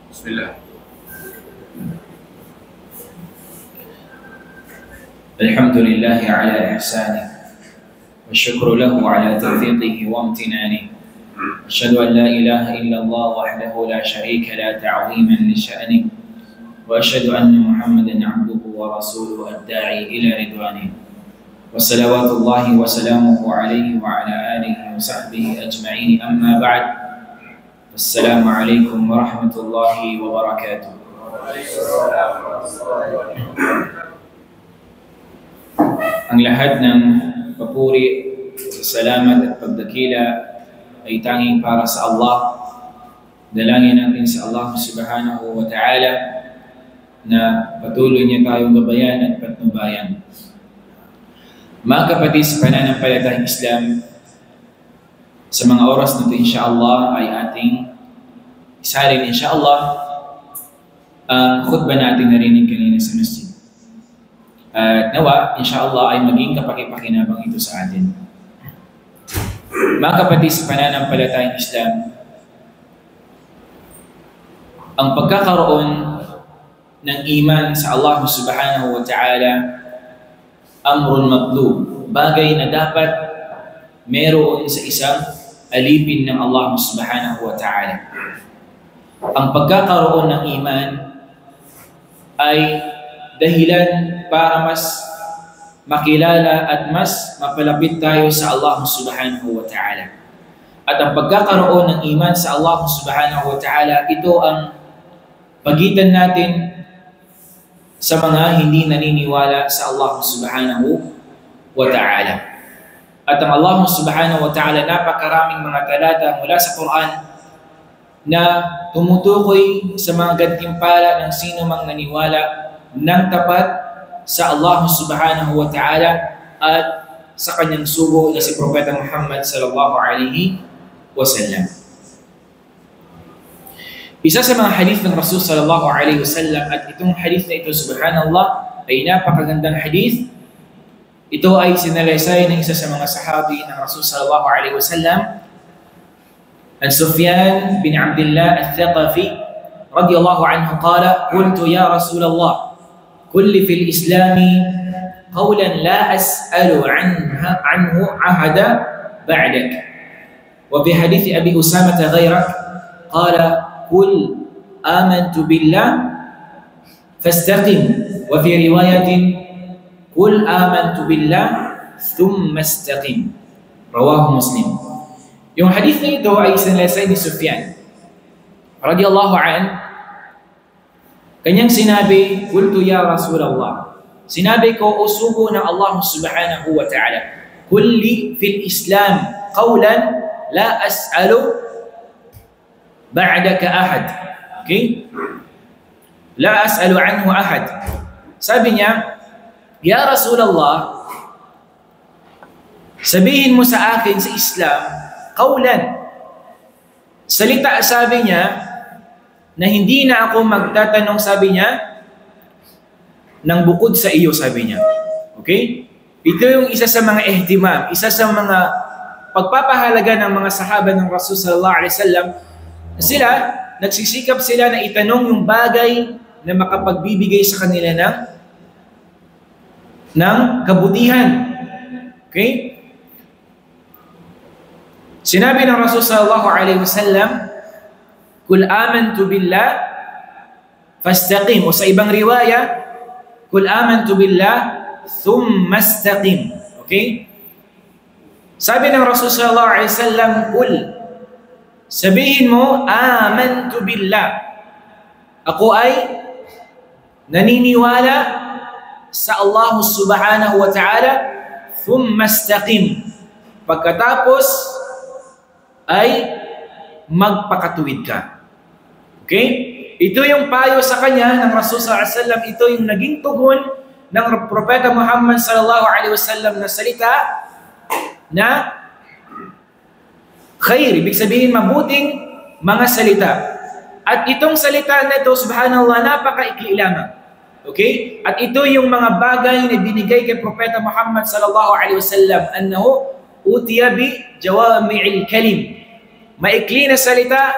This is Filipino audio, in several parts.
بسم الله. الحمد لله على إحسانه والشكر له على توفيقه وامتنانه. أشهد أن لا إله إلا الله وحده لا شريك له تعظيما لشأنه، وأشهد أن محمدا عبده ورسوله الداعي إلى رضوانه، وصلوات الله وسلامه عليه وعلى آله وصحبه أجمعين. أما بعد، السلام عليكم ورحمة الله وبركاته. Ang lahat ng papuri, salamat at pagdakila ay tanging para sa Allah. Dalangin natin sa Allah subhanahu wa ta'ala na patuloy niya tayong gabayan at patnubayan. Mga kapatid sa pananampalatayang Islam, sa mga oras na ito insyaAllah ay ating isalin insyaAllah ang khutbah natin narinig kanina sa masjid. At nawa, insyaAllah ay maging kapakipakinabang ito sa atin. Mga kapatid sa pananampalatayang Islam, ang pagkakaroon ng iman sa Allah subhanahu wa ta'ala amrun matlub, bagay na dapat meron sa isang alipin ng Allah subhanahu wa ta'ala. Ang pagkakaroon ng iman ay dahilan para mas makilala at mas mapalapit tayo sa Allah subhanahu wa ta'ala. At ang pagkakaroon ng iman sa Allah subhanahu wa ta'ala, ito ang pagitan natin sa mga hindi naniniwala sa Allah subhanahu wa ta'ala. At ang Allah subhanahu wa ta'ala, napakaraming mga talata mula sa Quran na tumutukoy sa mga gantimpala ng sino mang naniwala ng tapat sa Allah subhanahu wa ta'ala at sa kanyang sugo na si Propeta Muhammad sallallahu alaihi wasallam. Isa sa mga hadith ng Rasul sallallahu alaihi wasallam, at itong hadith na ito, subhanallah, ay napakagandang hadith. Ito ay sinalaysay ng isa sa mga sahabi ng Rasul sallallahu alaihi wasallam, an Sufyan bin Abdullah al-Thaqafi radiyallahu anhu qala, qultu ya Rasulullah, kulli fil islami qawlan la as'alu anhu ahada ba'dak. Wa fi hadith Abi Usama ghayrak qala قل آمنت بالله فاستقم. وفي رواية قل آمنت بالله ثم استقم. رواه مسلم. Yung hadith na ito ay sinalaysay ni Sufyan radiyallahu an. Kanyang sinabi, qultu ya Rasulullah, sinabi ko, o sugo ng Allah subhanahu wa ta'ala, kulli fil Islam qawlan la as'alu ba'daka ahad. Okay? La as'alu anhu ahad. Sabi niya, ya Rasulullah, sabihin mo sa akin sa Islam, qawlan, salita, sabi niya, na hindi na ako magtatanong, sabi niya, ng bukod sa iyo, sabi niya. Okay? Ito yung isa sa mga ihtimam, isa sa mga pagpapahalaga ng mga sahaba ng Rasul sallallahu alaihi wasallam. Sila, nagsisikap sila na itanong yung bagay na makapagbibigay sa kanila ng kabutihan. Okay? Sinabi ng Rasul sallallahu alaihi wasallam, kul amantu billah fastaqim. O sa ibang riwaya, kul amantu billah thumma istaqim. Okay? Sabi ng Rasul sallallahu alaihi wasallam, kul, sabihin mo, amantu billah, ako ay naniniwala sa Allah subhanahu wa ta'ala, thumma istaqim, pagkatapos ay magpakatuwid ka. Okay? Ito yung payo sa kanya ng Rasul sallallahu alaihi wasallam. Ito yung naging tugon ng Propeta Muhammad sallallahu alaihi wasallam na salita na khair, ibig sabihin mabuting mga salita. At itong salita na ito, subhanallah, napakaikli lamang. Okay? At ito yung mga bagay na binigay kay Propeta Muhammad sallallahu alaihi wasallam, annahu utiya bi jawami'il kalim. Maikli na salita,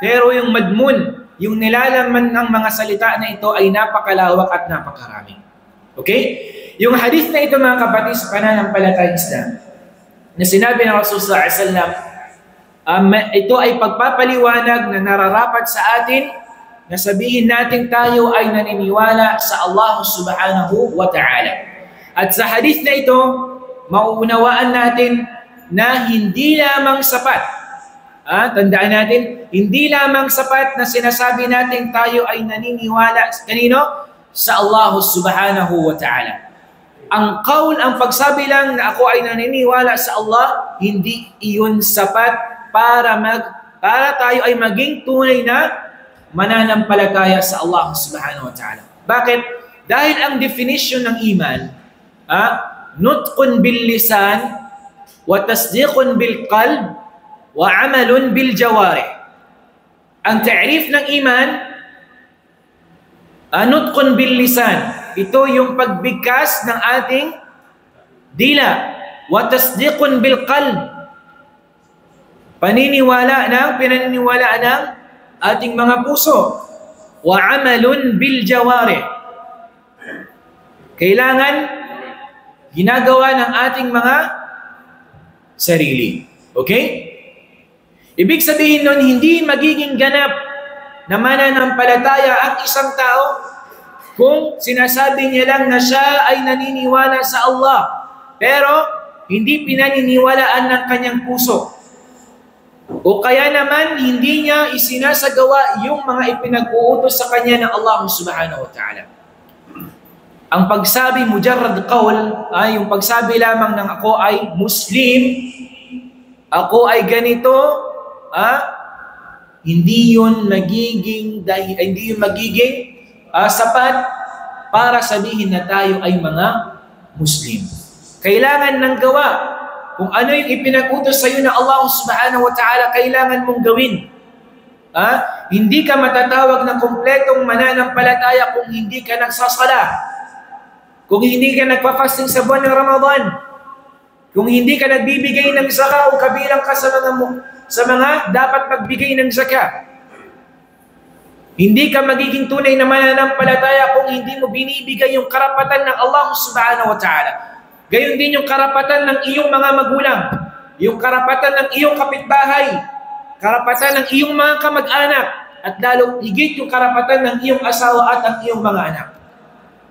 pero yung madmun, yung nilalaman ng mga salita na ito ay napakalawak at napakarami. Okay? Yung hadith na ito mga kapatid sa pananampalatayang Islam, na sinabi ng Rasulullah SAW, ito ay pagpapaliwanag na nararapat sa atin na sabihin natin tayo ay naniniwala sa Allah subhanahu wa ta'ala. At sa hadith na ito, mauunawaan natin na hindi lamang sapat, tandaan natin, hindi lamang sapat na sinasabi natin tayo ay naniniwala kanino? Sa Allah subhanahu wa ta'ala. Ang qaul, ang pagsabi lang na ako ay naniniwala sa Allah, hindi iyon sapat para tayo ay maging tunay na mananampalataya sa Allah subhanahu wa ta'ala. Bakit? Dahil ang definition ng iman, nutqun bil lisan wa tasdiqun bil qalb wa amalun bil jawarih. Ang ta'rif ng iman, nutqun bil lisan. Ito yung pagbigkas ng ating dila. Wa tasdiqun bil qalb. Pinaniniwalaan ng ating mga puso. Wa amalun bil jawarih. Kailangan ginagawa ng ating mga sarili. Okay? Ibig sabihin nun, hindi magiging ganap na mananampalataya ang isang tao kung sinasabi niya lang na siya ay naniniwala sa Allah, pero hindi pinaniniwalaan ng kanyang puso. O kaya naman, hindi niya isinasagawa yung mga ipinag-uutos sa kanya ng Allah subhanahu wa ta'ala. Ang pagsabi, mujarrad qawl, ay yung pagsabi lamang ng ako ay Muslim, ako ay ganito, hindi yun magiging sapat para sabihin na tayo ay mga Muslim. Kailangan ng gawa. Kung ano yung ipinag-utos sa iyo na Allah subhanahu wa ta'ala, kailangan mong gawin. Hindi ka matatawag na kumpletong mananampalataya kung hindi ka nagsasala. Kung hindi ka nagpa-fasting sa buwan ng Ramadan. Kung hindi ka nagbibigay ng zakah o kabilang ka sa mga dapat magbigay ng zakah. Hindi ka magiging tunay na mananampalataya kung hindi mo binibigay yung karapatan ng Allah subhanahu wa ta'ala. Gayon din yung karapatan ng iyong mga magulang, yung karapatan ng iyong kapitbahay, karapatan ng iyong mga kamag-anak, at lalo higit yung karapatan ng iyong asawa at ang iyong mga anak.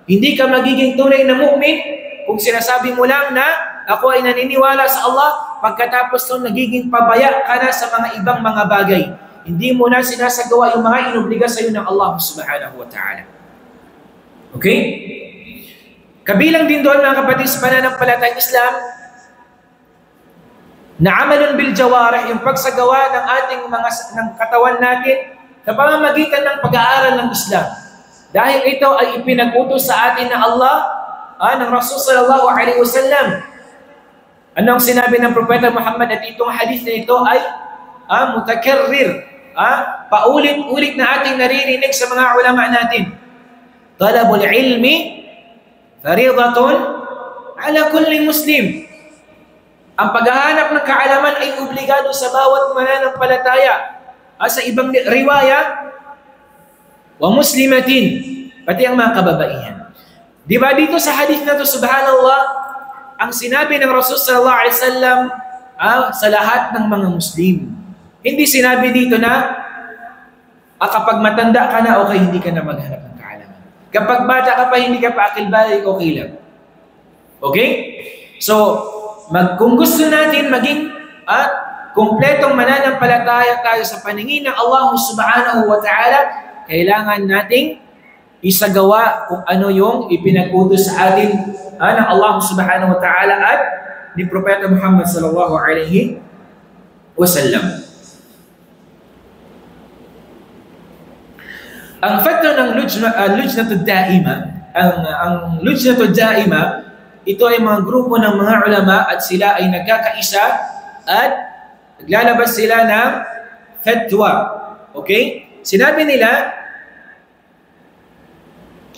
Hindi ka magiging tunay na mu'min kung sinasabi mo lang na ako ay naniniwala sa Allah, pagkatapos nung nagiging pabaya ka na sa mga ibang mga bagay. Hindi mo na sinasagawa yung mga inobliga sa iyo ng Allah subhanahu wa ta'ala. Okay? Kabilang din doon mga kapatid sa pananampalatayang Islam, na amalun bil jawarih, yung pagsagawa ng ating ng katawan natin sa pamamagitan ng pag-aaral ng Islam. Dahil ito ay ipinag-utos sa atin ng Allah, ng Rasul sallallahu alaihi wasallam. Anong sinabi ng Propeta Muhammad at itong hadith na ito ay mutakarrir, paulit-ulit na ating naririnig sa mga ulama natin. Talabul ilmi faridatun ala kulli muslim. Ang paghahanap ng kaalaman ay obligado sa bawat mananampalataya. Sa ibang riwaya, wa muslimatin, pati ang mga kababaihan. Di ba dito sa hadith na to, subhanallah, ang sinabi ng Rasul sallallahu alaihi wasallam sa lahat ng mga Muslim. Hindi sinabi dito na kapag matanda ka na, okay, hindi ka na maghanap ng kaalaman. Kapag bata ka pa, hindi ka pa akil-balik, okay lang. Okay? So, kung gusto natin maging kumpletong mananampalataya tayo sa paningin ng Allah subhanahu wa ta'ala, kailangan nating isagawa kung ano yung ipinag-utos sa atin ng Allah subhanahu wa ta'ala at ni Propeta Muhammad sallallahu alaihi wasallam. Ang fatwa ng Lujnatud Daima, ang Lujnatud Daima, ito ay mga grupo ng mga ulama at sila ay nagkakaisa at naglalabas sila ng fatwa. Okay? Sinabi nila,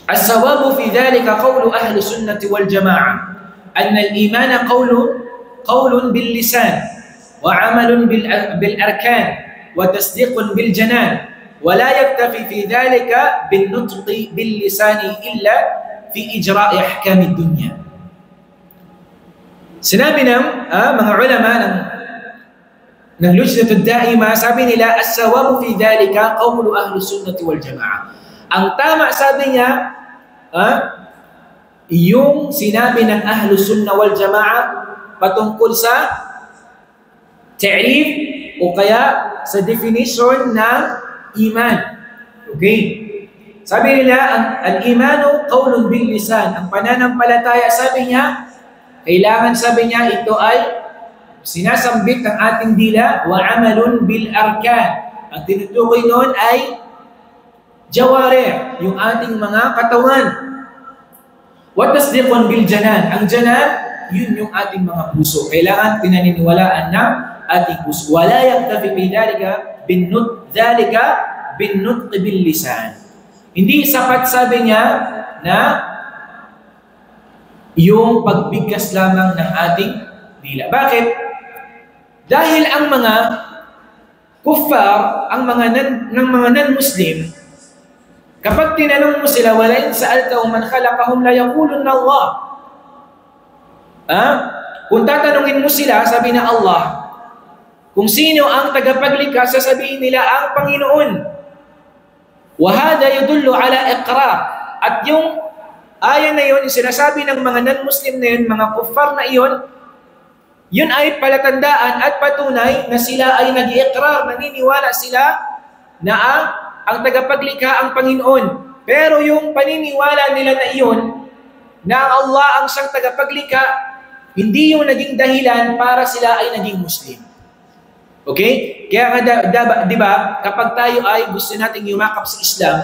الصواب في ذلك قول أهل السنة والجماعة أن الإيمان قول باللسان وعمل بالأركان وتصديق بالجنان ولا يكتفي في ذلك بالنطق باللسان إلا في إجراء أحكام الدنيا. Sinabi ng mga ulama ng Lujnatud Daima, sabi nila, as-sawabu fi dhalika qawlu ahli sunnati wal jamaa. Ang tama, sabi niya, yung sinabi ng ahli sunna wal jamaa patungkol sa ta'rif o kaya sa definition ng iman. Okay? Sabi nila, al-imanu qawlun bil lisan. Ang pananampalataya, sabi niya, kailangan, sabi niya, ito ay sinasambit ng ating dila, wa amalun bil arkan. Ang tinutukoy noon ay jawari, yung ating mga katawan. Wa tasdiqun bil janan. Ang janan, yun yung ating mga puso. Kailangan pinaniniwalaan ng ating puso. Wala yaktafi bidhalika binnutq bil lisan. Hindi sapat, sabi niya, na yung pagbigkas lamang ng ating dila. Bakit? Dahil ang mga kuffar, ang mga non-Muslim, kapag tinanong mo sila, wala in sa'altahum man khalaqahum la yaqulunna Allah. Kung tatanungin mo sila, sabi na Allah, kung sino ang tagapaglikha, sasabihin nila ang Panginoon. Wa hadha yadullu ala iqrar. At yung ayan na yun, yung sinasabi ng mga non-Muslim na yun, mga kuffar na yun ay palatandaan at patunay na sila ay nag-iqrar, naniniwala sila na ang tagapaglikha ang Panginoon. Pero yung paniniwala nila na iyon, na Allah ang siyang tagapaglikha, hindi yung naging dahilan para sila ay naging Muslim. Okay? Kaya di ba, kapag tayo ay gusto nating yumakap sa Islam,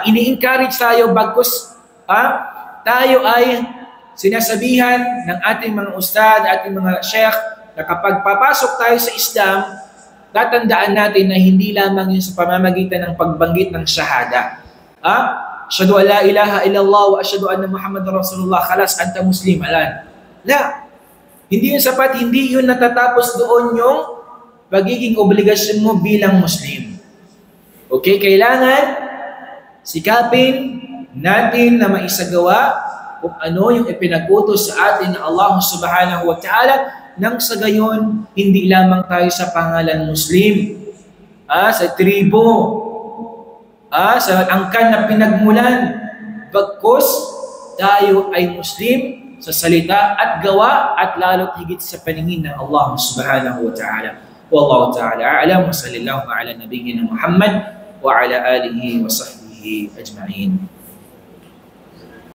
ini-encourage tayo bagkus tayo ay sinasabihan ng ating mga ustad, ating mga sheikh, na kapag papasok tayo sa Islam, tatandaan natin na hindi lamang yun sa pamamagitan ng pagbanggit ng shahada. Asyhadu an la ilaha illallah wa asyhadu anna Muhammadar Rasulullah, khalas, anta Muslim, alan. La. Hindi yun sapat, hindi yun natatapos doon yung pagiging obligasyon mo bilang Muslim. Okay, kailangan sikapin natin na maisagawa kung ano yung ipinag-utos sa atin ng Allah subhanahu wa ta'ala, nang sa gayon, hindi lamang tayo sa pangalan Muslim, sa tribo, sa angkan na pinagmulan, bagkus tayo ay Muslim sa salita at gawa at lalo't higit sa paningin ng Allah subhanahu wa ta'ala. Wallahu ta'ala a'lam, wa sallallahu ala nabiyyina Muhammad wa ala alihi wa sahbihi ajma'in.